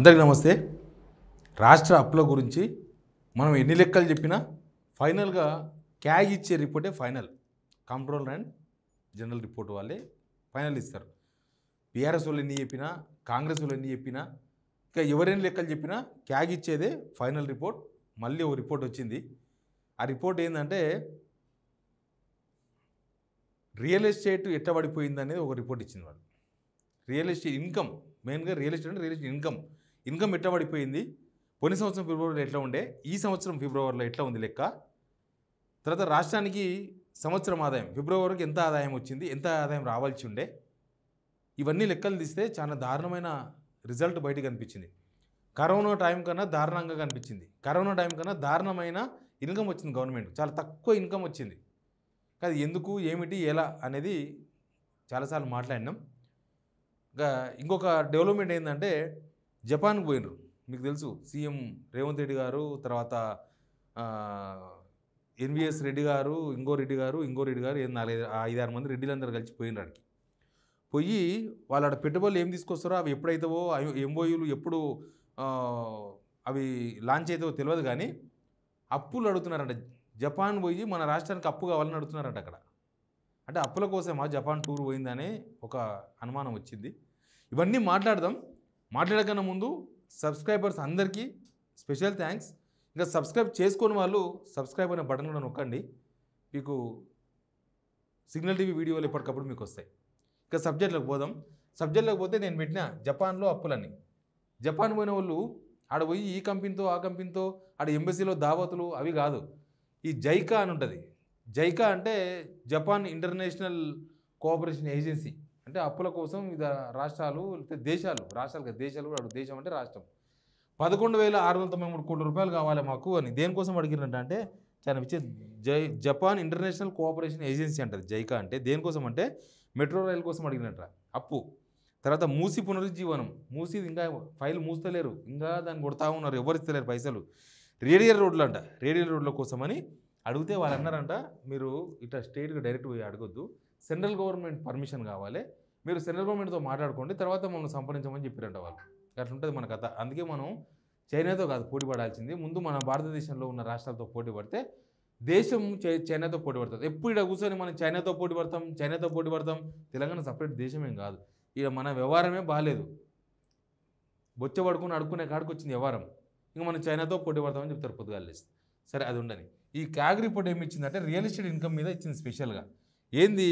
అందరికీ నమస్తే. రాష్ట్ర అప్పుల గురించి మనం ఎన్ని లెక్కలు చెప్పినా ఫైనల్గా క్యాగ్ ఇచ్చే రిపోర్టే final. Controller and general report వాళ్ళే ఫైనల్ ఇస్తారు. బీఆర్ఎస్ వాళ్ళు ఎన్ని చెప్పినా, కాంగ్రెస్ వాళ్ళు ఎన్ని చెప్పినా, ఇంకా ఎవరెన్ని లెక్కలు చెప్పినా క్యాగ్ ఇచ్చేదే ఫైనల్ రిపోర్ట్. మళ్ళీ ఒక రిపోర్ట్ వచ్చింది. ఆ రిపోర్ట్ ఏంటంటే రియల్ ఎస్టేట్ ఎట్లా పడిపోయింది అనేది ఒక రిపోర్ట్ ఇచ్చింది వాళ్ళు. రియల్ ఎస్టేట్ ఇన్కమ్, మెయిన్గా రియల్ ఎస్టేట్ అంటే రియల్ ఎస్టేట్ ఇన్కమ్ ఎట్లా పడిపోయింది, పోయిన సంవత్సరం ఫిబ్రవరిలో ఎట్లా ఉండే, ఈ సంవత్సరం ఫిబ్రవరిలో ఎట్లా ఉంది లెక్క, తర్వాత రాష్ట్రానికి సంవత్సరం ఆదాయం ఫిబ్రవరికి ఎంత ఆదాయం వచ్చింది, ఎంత ఆదాయం రావాల్సి ఉండే, ఇవన్నీ లెక్కలు తీస్తే చాలా దారుణమైన రిజల్ట్ బయటకు కనిపించింది. కరోనా టైం కన్నా దారుణంగా కనిపించింది. కరోనా టైం కన్నా దారుణమైన ఇన్కమ్ వచ్చింది గవర్నమెంట్, చాలా తక్కువ ఇన్కమ్ వచ్చింది. అది ఎందుకు, ఏమిటి, ఎలా అనేది చాలాసార్లు మాట్లాడినాం. ఇంకొక డెవలప్మెంట్ ఏంటంటే జపాన్కి పోయినరు. మీకు తెలుసు, సీఎం రేవంత్ రెడ్డి గారు, తర్వాత ఎన్విఎస్ రెడ్డి గారు, ఇంకో రెడ్డి గారు 5-6 మంది రెడ్డిలందరూ కలిసి పోయినరు. అడికి పోయి వాళ్ళ పెట్టుబడులు ఏం తీసుకొస్తారో అవి ఎప్పుడైతావో, ఎంఓయూలు ఎప్పుడు అవి లాంచ్ అవుతావో తెలియదు, కానీ అప్పులు అడుగుతున్నారంట. జపాన్ పోయి మన రాష్ట్రానికి అప్పు కావాలని అడుగుతున్నారంట అక్కడ. అంటే అప్పుల కోసమా జపాన్ టూర్ పోయిందనే ఒక అనుమానం వచ్చింది. ఇవన్నీ మాట్లాడకన్నా ముందు సబ్స్క్రైబర్స్ అందరికీ స్పెషల్ థ్యాంక్స్. ఇంకా సబ్స్క్రైబ్ చేసుకుని వాళ్ళు సబ్స్క్రైబ్ అనే బటన్ కూడా నొక్కండి, మీకు సిగ్నల్ టీవీ వీడియోలు ఎప్పటికప్పుడు మీకు వస్తాయి. ఇంకా సబ్జెక్ట్లోకి పోతే నేను పెట్టిన జపాన్లో అప్పులన్నీ. జపాన్ పోయిన వాళ్ళు ఆడ పోయి ఈ కంపెనీతో ఆ కంపెనీతో ఆడ ఎంబసీలో దావతులు అవి కాదు, ఈ జైకా అని ఉంటుంది. జైకా అంటే జపాన్ ఇంటర్నేషనల్ కోఆపరేషన్ ఏజెన్సీ. అంటే అప్పుల కోసం రాష్ట్రాలు కూడా దేశం అంటే రాష్ట్రం 11,693 కోట్ల రూపాయలు కావాలి మాకు అని దేనికోసం అడిగిరంట అంటే చాలా ఇచ్చే జపాన్ ఇంటర్నేషనల్ కోఆపరేషన్ ఏజెన్సీ అంటది జైకా. అంటే దేనికోసం అంటే మెట్రో రైల్ కోసం అడిగినట్ట అప్పు. తర్వాత మూసి పునరుజ్జీవనం, మూసి ఇంకా ఫైల్ మూస్తలేరు, ఇంకా దాన్ని కొడతా ఉన్నారు, ఎవరు ఇస్తలేరు పైసలు. రేడియల్ రోడ్ల కోసమని అడిగితే వాళ్ళు అన్నారంట, మీరు ఇట్లా స్టేట్గా డైరెక్ట్ పోయి అడగొద్దు, సెంట్రల్ గవర్నమెంట్ పర్మిషన్ కావాలి, మీరు సెంట్రల్ గవర్నమెంట్తో మాట్లాడుకోండి, తర్వాత మమ్మల్ని సంప్రదించమని చెప్పారంట వాళ్ళు. అట్లా ఉంటుంది మన కథ. అందుకే మనం చైనాతో కాదు పోటీ పడాల్సింది, ముందు మన భారతదేశంలో ఉన్న రాష్ట్రాలతో పోటీ పడితే దేశం చైనాతో పోటీ పడుతుంది. ఎప్పుడు ఇక్కడ కూర్చొని మనం చైనాతో పోటీ పడతాం, తెలంగాణ సపరేట్ దేశమేం కాదు. ఇక మన వ్యవహారమే బాగాలేదు, బొచ్చ పడుకుని అడుక్కునే కాడికి వచ్చింది వ్యవహారం. ఇంకా మనం చైనాతో పోటీ పడతామని చెప్తారు పొద్దుగాలు లేసి. సరే, అది ఉండని. ఈ క్యాగ్ రిపోర్ట్ ఏమి ఇచ్చిందంటే రియల్ ఎస్టేట్ ఇన్కమ్ మీద ఇచ్చింది స్పెషల్గా. ఏంది,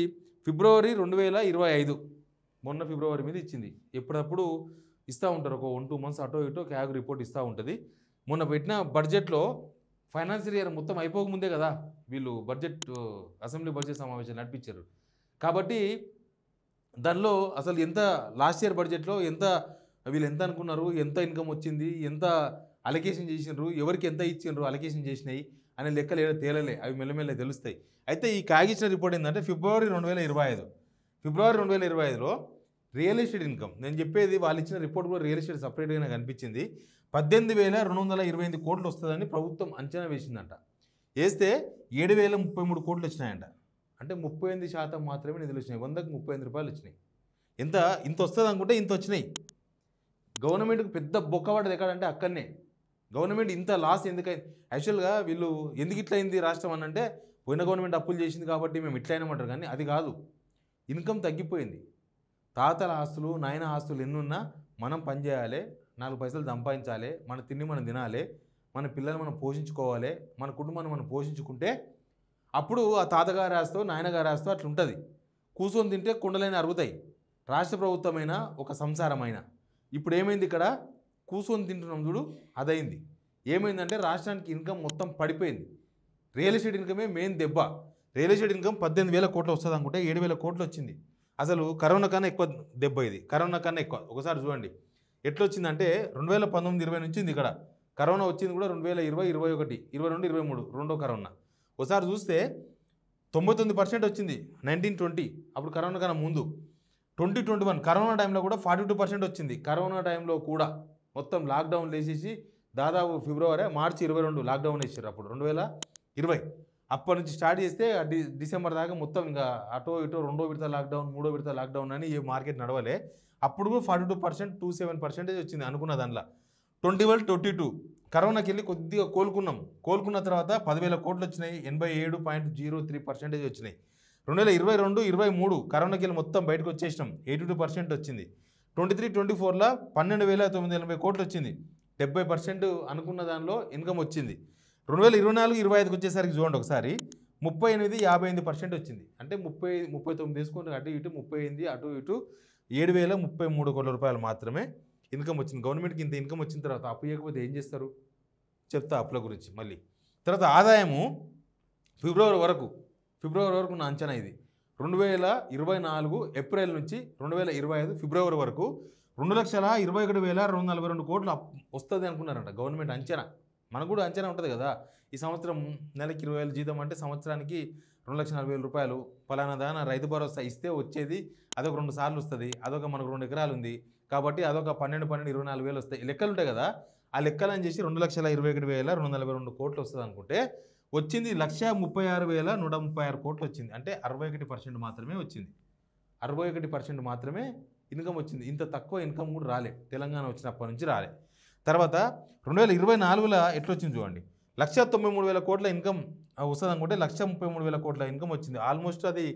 ఫిబ్రవరి 2025 మొన్న ఫిబ్రవరి మీద ఇచ్చింది. ఎప్పుడప్పుడు ఇస్తూ ఉంటారు, ఒక 1-2 months అటో ఇటో క్యాగ్ రిపోర్ట్ ఇస్తూ ఉంటుంది. మొన్న పెట్టిన బడ్జెట్లో ఫైనాన్షియల్ ఇయర్ మొత్తం అయిపోకముందే కదా వీళ్ళు అసెంబ్లీ బడ్జెట్ సమావేశాలు నడిపించారు. కాబట్టి దానిలో అసలు ఎంత లాస్ట్ ఇయర్ బడ్జెట్లో వీళ్ళు ఎంత అనుకున్నారు, ఎంత ఇన్కమ్ వచ్చింది, ఎంత అలొకేషన్ చేసినారు, ఎవరికి ఎంత ఇచ్చిండ్రు అలొకేషన్ చేసినాయి అనే లెక్కలు ఏదో తేలలే, అవి మెల్లమెల్ల తెలుస్తాయి. అయితే ఈ క్యాగ్ ఇచ్చిన రిపోర్ట్ ఏంటంటే ఫిబ్రవరి 2025లో రియల్ ఎస్టేట్ ఇన్కమ్, నేను చెప్పేది వాళ్ళు ఇచ్చిన రిపోర్ట్ కూడా రియల్ ఎస్టేట్ సపరేట్గానే కనిపించింది. 18,228 కోట్లు వస్తుందని ప్రభుత్వం అంచనా వేసిందంట. వేస్తే 7,033 కోట్లు వచ్చినాయంట. అంటే 38% మాత్రమే నిధులు వచ్చినాయి. 100కి 35 రూపాయలు వచ్చినాయి. ఇంత వస్తుంది అనుకుంటే ఇంత వచ్చినాయి. గవర్నమెంట్కి పెద్ద బొక్కవాడది ఎక్కడంటే అక్కడనే. గవర్నమెంట్ ఇంత లాస్ ఎందుకైంది, యాక్చువల్గా వీళ్ళు ఎందుకు ఇట్లా అయింది రాష్ట్రం అని అంటే పోయిన గవర్నమెంట్ అప్పులు చేసింది కాబట్టి మేము ఇట్లా అయినామంటారు, కానీ అది కాదు. ఇన్కమ్ తగ్గిపోయింది. తాతల ఆస్తులు, నాయన ఆస్తులు ఎన్నున్నా మనం పనిచేయాలి, 4 పైసలు సంపాదించాలి, మన తిండి మనం తినాలి, మన పిల్లలు మనం పోషించుకోవాలి, మన కుటుంబాన్ని మనం పోషించుకుంటే అప్పుడు ఆ తాతగారి ఆస్తో నాయనగారి ఆస్తో అట్లా ఉంటుంది. కూర్చొని తింటే కుండలైన అరుగుతాయి. రాష్ట్ర ప్రభుత్వమైన ఒక సంసారమైన ఇప్పుడు ఏమైంది, ఇక్కడ కూర్చొని తింటున్నాం చూడు, అదైంది. ఏమైందంటే రాష్ట్రానికి ఇన్కమ్ మొత్తం పడిపోయింది. రియల్ ఎస్టేట్ ఇన్కమే మెయిన్ దెబ్బ. రియల్ ఎస్టేట్ ఇన్కమ్ 18,000 కోట్లు వస్తుంది అనుకుంటే 7,000 కోట్లు వచ్చింది. అసలు కరోనా కన్నా ఎక్కువ దెబ్బ ఇది, కరోనా కన్నా ఎక్కువ. ఒకసారి చూడండి ఎట్లా వచ్చిందంటే 2019-20 నుంచి ఉంది ఇక్కడ. కరోనా వచ్చింది కూడా 2020, 2021, 2022, 2023 రెండో కరోనా. ఒకసారి చూస్తే 99% వచ్చింది 1920, అప్పుడు కరోనా కన్నా ముందు. 2021 కరోనా టైంలో కూడా 42% వచ్చింది. కరోనా టైంలో కూడా మొత్తం లాక్డౌన్ వేసేసి దాదాపు మార్చి 22 లాక్డౌన్ వేసారు అప్పుడు 2020. అప్పటి నుంచి స్టార్ట్ చేస్తే డిసెంబర్ దాకా మొత్తం ఇంకా అటో ఇటో 2వ విడత లాక్డౌన్, 3వ విడత లాక్డౌన్ అని ఈ మార్కెట్ నడవలే. అప్పుడు కూడా 42%, 27% వచ్చింది అనుకున్న దాంట్లో. 21-22 కరోనాకి వెళ్ళి కొద్దిగా కోలుకున్న తర్వాత 10,000 కోట్లు వచ్చినాయి, 87.03% వచ్చినాయి. 2022-23 కరోనాకి వెళ్ళి మొత్తం బయటకు వచ్చేసినాం, 82% వచ్చింది. 23-24లో 12,980 కోట్లు వచ్చింది, 70% అనుకున్న దానిలో ఇన్కమ్ వచ్చింది. 2024-25కి వచ్చేసరికి చూడండి ఒకసారి 38-58% వచ్చింది. అంటే 39 తీసుకుంటే అటు ఇటు 38 అటు ఇటు 7,033 కోట్ల రూపాయలు మాత్రమే ఇన్కమ్ వచ్చింది. గవర్నమెంట్కి ఇంత ఇన్కమ్ వచ్చిన తర్వాత అప్పు ఇవ్వకపోతే ఏం చేస్తారు చెప్తా అప్పుల గురించి మళ్ళీ. తర్వాత ఆదాయము ఫిబ్రవరి వరకు నా అంచనా ఇది 2024 ఏప్రిల్ నుంచి 2025 ఫిబ్రవరి వరకు 2,21,242 కోట్లు వస్తుంది అనుకున్నారంట గవర్నమెంట్ అంచనా. మనకు కూడా అంచనా ఉంటుంది కదా, ఈ సంవత్సరం నెలకి 20,000 జీతం అంటే సంవత్సరానికి 2,40,000 రూపాయలు పలానా దాన రైతు భరోసా ఇస్తే వచ్చేది అదొక 2 సార్లు వస్తుంది, అదొక మనకు 2 ఎకరాలు ఉంది కాబట్టి అదొక 24,000 వస్తాయి, లెక్కలు ఉంటాయి కదా. ఆ లెక్కలని చేసి 2,21,242 కోట్లు వస్తుంది అనుకుంటే వచ్చింది 1,36,136 కోట్లు వచ్చింది. అంటే 61% మాత్రమే వచ్చింది, 61% మాత్రమే ఇన్కమ్ వచ్చింది. ఇంత తక్కువ ఇన్కమ్ కూడా రాలే, తెలంగాణ వచ్చినప్పటి నుంచి రాలే. తర్వాత 2024లో ఎట్లా వచ్చింది చూడండి, 1,93,000 కోట్ల ఇన్కమ్ వస్తుంది అనుకుంటే 1,33,000 కోట్ల ఇన్కమ్ వచ్చింది, ఆల్మోస్ట్ అది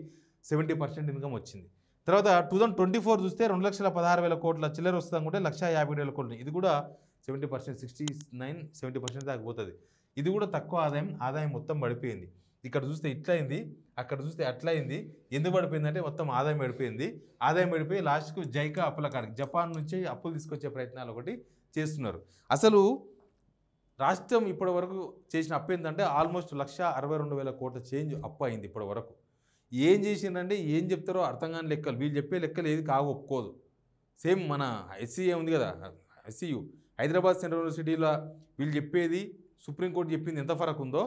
70% ఇన్కమ్ వచ్చింది. తర్వాత 2024 చూస్తే 2,16,000 కోట్ల చిల్లర వస్తుంది అనుకుంటే 1,50,000 కోట్లు, ఇది కూడా 70%, 69-70% దాకా పోతుంది. ఇది కూడా తక్కువ ఆదాయం మొత్తం పడిపోయింది. ఇక్కడ చూస్తే ఇట్లా అయింది, అక్కడ చూస్తే అట్లా అయింది. ఎందుకు పడిపోయిందంటే మొత్తం ఆదాయం పడిపోయి లాస్ట్కు జైకా అప్పుల కాడికి జపాన్ నుంచి అప్పులు తీసుకొచ్చే ప్రయత్నాలు ఒకటి చేస్తున్నారు. అసలు రాష్ట్రం ఇప్పటి వరకు చేసిన అప్పు ఏంటంటే ఆల్మోస్ట్ 1,62,000 కోట్ల చేంజ్ అప్పు అయింది ఇప్పటి వరకు. ఏం చేసిందంటే ఏం చెప్తారో అర్థం కాని లెక్కలు, వీళ్ళు చెప్పే లెక్కలు ఏది ఒప్పుకోదు. సేమ్ మన ఎస్సీఏ ఉంది కదా, ఎస్సీయు హైదరాబాద్ సెంట్రల్ యూనివర్సిటీలో వీళ్ళు చెప్పేది సుప్రీంకోర్టు చెప్పింది ఎంత ఫరక్ ఉందో,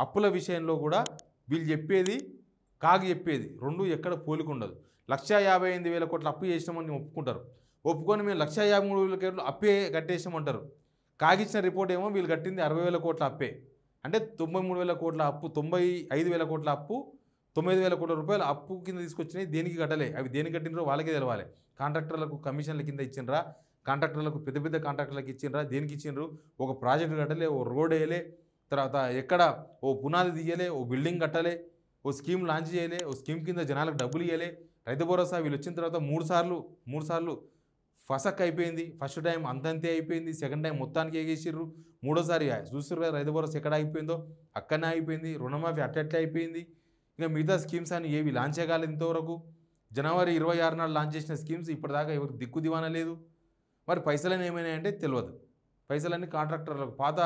అప్పుల విషయంలో కూడా వీళ్ళు చెప్పేది చెప్పేది రెండు ఎక్కడ పోలిక ఉండదు. 1,58,000 కోట్ల అప్పు చేసినామని ఒప్పుకొని మేము 1,53,000 కోట్లు అప్పే కట్టేసామంటారు. కాగిచ్చిన రిపోర్ట్ ఏమో వీళ్ళు కట్టింది 60,000 కోట్ల అప్పే. అంటే 93,000 కోట్ల అప్పు, 95,000 కోట్ల అప్పు, 9,000 కోట్ల రూపాయలు అప్పు కింద తీసుకొచ్చినాయి. దేనికి కట్టలే, అవి దేనికి కట్టినరో వాళ్ళకే తెలవాలి. కాంట్రాక్టర్లకు కమిషన్ల కింద ఇచ్చిండ్రా, కాంట్రాక్టర్లకు పెద్ద కాంట్రాక్టర్లకు ఇచ్చిండ్రా, దేనికి ఇచ్చిండ్రు? ఒక ప్రాజెక్టు కట్టలే, ఓ రోడ్ వేయలే, తర్వాత ఎక్కడ ఓ పునాది తీయలే, ఓ బిల్డింగ్ కట్టలే, ఓ స్కీమ్ లాంచ్ చేయలే, ఓ స్కీమ్ కింద జనాలకు డబ్బులు ఇవ్వలే. రైతు భరోసా వీళ్ళు వచ్చిన తర్వాత మూడు సార్లు ఫసక్ అయిపోయింది. ఫస్ట్ టైం అంతంతే అయిపోయింది, సెకండ్ టైం మొత్తానికి ఎగేసిర్రు, మూడోసారి చూస్తారు కదా రైతు భరోసా ఎక్కడ అయిపోయిందో అక్కడనే అయిపోయింది. రుణమాఫీ అట్లట్లే అయిపోయింది. ఇంకా మిగతా స్కీమ్స్ అని ఏవి లాంచ్ చేయగలదు ఇంతవరకు. జనవరి 26 నాడు లాంచ్ చేసిన స్కీమ్స్ ఇప్పటిదాకా ఎవరికి దిక్కు దివానా లేదు. మరి పైసలని ఏమైనాయంటే తెలియదు. పైసలన్నీ కాంట్రాక్టర్లకు, పాత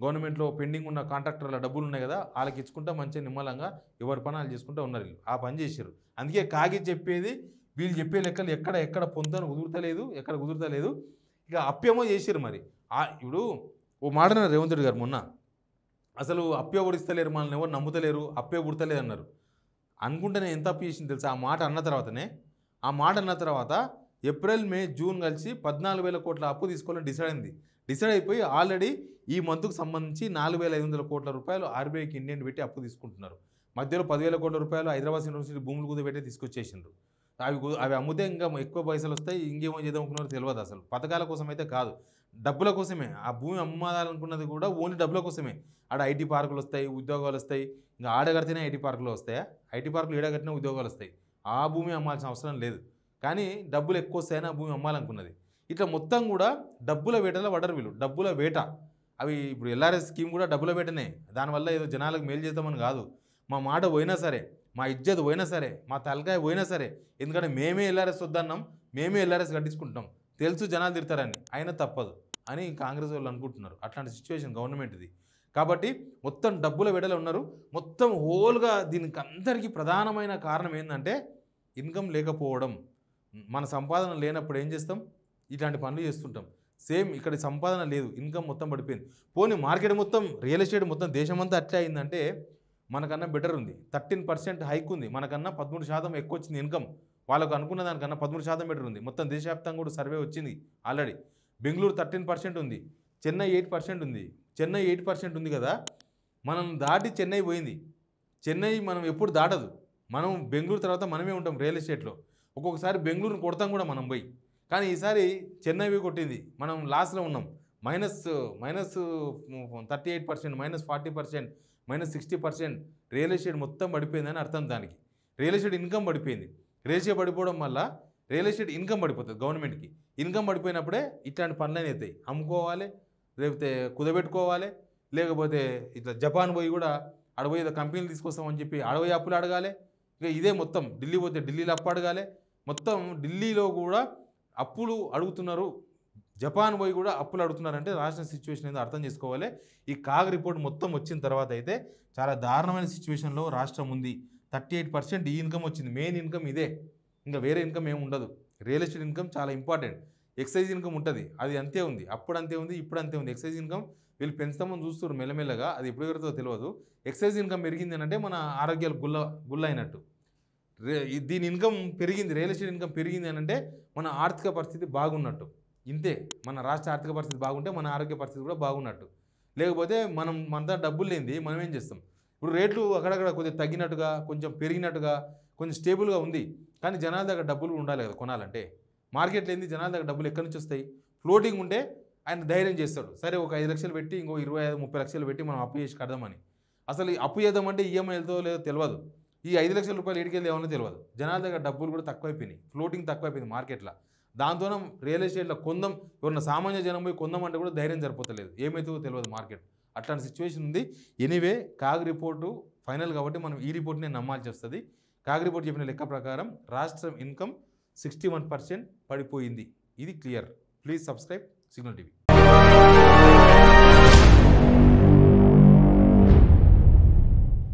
గవర్నమెంట్లో పెండింగ్ ఉన్న కాంట్రాక్టర్ల డబ్బులు ఉన్నాయి కదా, వాళ్ళకి ఇచ్చుకుంటా మంచిగా నిమ్మలంగా ఎవరి పనాలు చేసుకుంటూ ఉన్నారు. వీళ్ళు ఆ పని చేశారు. అందుకే చెప్పేది వీళ్ళు చెప్పే లెక్కలు ఎక్కడ పొందను కుదురుతలేదు. ఇక అప్పేమో చేశారు. మరి ఇప్పుడు ఓ మాటన రేవంత్ రెడ్డి గారు మొన్న అసలు అప్పే ఓడిస్తలేరు, మనల్ని ఎవరు నమ్ముతలేరు, అప్పే పుడతలేదు అన్నారు. అనుకుంటేనే ఎంత అప్పు చేసింది తెలుసా? ఆ మాట అన్న తర్వాత ఏప్రిల్, మే, జూన్ కలిసి 14,000 కోట్ల అప్పు తీసుకోవాలని డిసైడ్ అయిపోయి ఆల్రెడీ ఈ మంత్కు సంబంధించి 4,500 కోట్ల రూపాయలు ఆర్బీఐకి ఇండియన్ పెట్టి అప్పు తీసుకుంటున్నారు. మధ్యలో 10,000 కోట్ల రూపాయలు హైదరాబాద్ యూనివర్సిటీ భూములు కుదపెట్టి తీసుకొచ్చేసిండ్రు. అవి అమ్మితే ఇంకా ఎక్కువ పైసలు వస్తాయి, ఇంకేమో చేద్దాం అనుకున్నారో తెలియదు. అసలు పథకాల కోసం అయితే కాదు, డబ్బుల కోసమే. ఆ భూమి అమ్మాలనుకున్నది కూడా ఓన్లీ డబ్బుల కోసమే. ఆడ ఐటీ పార్కులు వస్తాయి, ఉద్యోగాలు వస్తాయి. ఇంకా ఆడ కడితేనే ఐటీ పార్కులు వస్తాయా? ఐటీ పార్కులు ఏడ కట్టినా ఉద్యోగాలు వస్తాయి. ఆ భూమి అమ్మాల్సిన అవసరం లేదు, కానీ డబ్బులు ఎక్కువ వస్తాయని ఆ భూమి అమ్మాలనుకున్నది. ఇట్లా మొత్తం కూడా డబ్బుల వేటలో పడరు వీళ్ళు. డబ్బుల వేట. అవి ఇప్పుడు ఎల్ఆర్ఎస్ స్కీమ్ కూడా డబ్బుల వేటనే. దానివల్ల ఏదో జనాలకు మేలు చేద్దామని కాదు. మా మాట పోయినా సరే, మా ఇజ్జత్ పోయినా సరే, మా తలకాయ పోయినా సరే, ఎందుకంటే మేమే ఎల్ఆర్ఎస్ వద్దన్నాం, మేమే ఎల్ఆర్ఎస్ కట్టించుకుంటున్నాం, తెలుసు జనాలు తిడతారని, అయినా తప్పదు అని కాంగ్రెస్ వాళ్ళు అనుకుంటున్నారు. అట్లాంటి సిచ్యువేషన్ గవర్నమెంట్ది. కాబట్టి మొత్తం డబ్బుల వేటలో ఉన్నారు. మొత్తం హోల్గా దీనికి అందరికీ ప్రధానమైన కారణం ఏంటంటే ఇన్కమ్ లేకపోవడం. మన సంపాదన లేనప్పుడు ఏం చేస్తాం? ఇట్లాంటి పనులు చేస్తుంటాం. సేమ్ ఇక్కడ సంపాదన లేదు, ఇన్కమ్ మొత్తం పడిపోయింది. పోనీ మార్కెట్ మొత్తం, రియల్ ఎస్టేట్ మొత్తం దేశమంతా అట్లే అయిందంటే మనకన్నా బెటర్ ఉంది. 13% హైక్ ఉంది, మనకన్నా 13% ఎక్కువ వచ్చింది ఇన్కమ్. వాళ్ళకు అనుకున్న దానికన్నా 13% బెటర్ ఉంది. మొత్తం దేశవ్యాప్తంగా కూడా సర్వే వచ్చింది ఆల్రెడీ. బెంగళూరు 13% ఉంది, చెన్నై 8% ఉంది. చెన్నై 8% ఉంది కదా, మనం దాటి చెన్నై పోయింది. చెన్నై మనం ఎప్పుడు దాటదు. మనం బెంగళూరు తర్వాత మనమే ఉంటాం రియల్ ఎస్టేట్లో. ఒక్కొక్కసారి బెంగళూరుని కొడతాం కూడా మనం పోయి. కానీ ఈసారి చెన్నై కొట్టింది, మనం లాస్లో ఉన్నాం. Minus minus 38%, minus 40%, minus 60%. Real estate మొత్తం పడిపోయిందని అర్థం దానికి. రియల్ ఎస్టేట్ ఇన్కమ్ పడిపోయింది. రియల్ ఎస్టేట్ పడిపోవడం వల్ల రియల్ ఎస్టేట్ ఇన్కమ్ పడిపోతుంది గవర్నమెంట్కి. ఇన్కమ్ పడిపోయినప్పుడే ఇట్లాంటి పనులనే అవుతాయి. అమ్ముకోవాలి, లేకపోతే కుదబెట్టుకోవాలి, లేకపోతే ఇట్లా జపాన్ పోయి కూడా అడపోయి కంపెనీలు తీసుకొస్తామని చెప్పి అడపోయి అప్పులు అడగాలి. ఇక ఇదే మొత్తం ఢిల్లీ పోతే ఢిల్లీలో అప్పు అడగాలి. మొత్తం ఢిల్లీలో కూడా అప్పులు అడుగుతున్నారు, జపాన్ పోయి కూడా అప్పులు అడుగుతున్నారంటే రాష్ట్ర సిచ్యువేషన్ ఏదో అర్థం చేసుకోవాలి. ఈ కాగ్ రిపోర్ట్ మొత్తం వచ్చిన తర్వాత అయితే చాలా దారుణమైన సిచ్యువేషన్లో రాష్ట్రం ఉంది. 38% ఈ ఇన్కమ్ వచ్చింది. మెయిన్ ఇన్కమ్ ఇదే, ఇంకా వేరే ఇన్కమ్ ఏమి ఉండదు. రియల్ ఎస్టేట్ ఇన్కమ్ చాలా ఇంపార్టెంట్. ఎక్సైజ్ ఇన్కమ్ ఉంటుంది, అది అంతే ఉంది, అప్పుడు అంతే ఉంది, ఇప్పుడు అంతే ఉంది. ఎక్సైజ్ ఇన్కమ్ వీళ్ళు పెంచుతామని చూస్తారు మెల్లమెల్లగా, అది ఎప్పుడు పెరుగుతుందో తెలియదు. ఎక్సైజ్ ఇన్కమ్ పెరిగింది అంటే మన ఆరోగ్యాలు గుల్ల అయినట్టు. దీని ఇన్కమ్ పెరిగింది, రియల్ ఎస్టేట్ ఇన్కమ్ పెరిగింది అని అంటే మన ఆర్థిక పరిస్థితి బాగున్నట్టు. ఇంతే, మన రాష్ట్ర ఆర్థిక పరిస్థితి బాగుంటే మన ఆరోగ్య పరిస్థితి కూడా బాగున్నట్టు. లేకపోతే మన దగ్గర డబ్బులు లేనిది మనం ఏం చేస్తాం? ఇప్పుడు రేట్లు అక్కడక్కడ కొంచెం తగ్గినట్టుగా, కొంచెం పెరిగినట్టుగా, కొంచెం స్టేబుల్గా ఉంది. కానీ జనాల దగ్గర డబ్బులు ఉండాలి కదా కొనాలంటే. మార్కెట్ లేనిది జనాల దగ్గర డబ్బులు ఎక్కడి నుంచి వస్తాయి? ఫ్లోటింగ్ ఉంటే ఆయన ధైర్యం చేస్తాడు, సరే ఒక 5 లక్షలు పెట్టి ఇంకో 25-30 లక్షలు పెట్టి మనం అప్పు చేసి కడదామని. అసలు అప్పు చేద్దామంటే ఈఎంఐ వెళ్తుందో లేదో తెలియదు. ఈ 5 లక్షల రూపాయలు ఎడికెళ్ళి ఏమన్నా తెలియదు. జనాల దగ్గర డబ్బులు కూడా తక్కువైపోయినాయి, ఫ్లోటింగ్ తక్కువైపోయింది మార్కెట్లో. దాంతోనే రియల్ ఎస్టేట్లో కొందాం, ఎవరన్నా సామాన్య జనం పోయి కొందామంటే కూడా ధైర్యం సరిపోతలేదు, ఏమవుతుందో తెలియదు మార్కెట్. అట్లాంటి సిచ్యువేషన్ ఉంది. ఎనీవే, కాగ్ రిపోర్టు ఫైనల్ కాబట్టి మనం ఈ రిపోర్ట్నే నమ్మాల్సి వస్తుంది. కాగ్ రిపోర్ట్ చెప్పిన లెక్క ప్రకారం రాష్ట్రం ఇన్కమ్ 61% పడిపోయింది. ఇది clear. Please subscribe signal TV.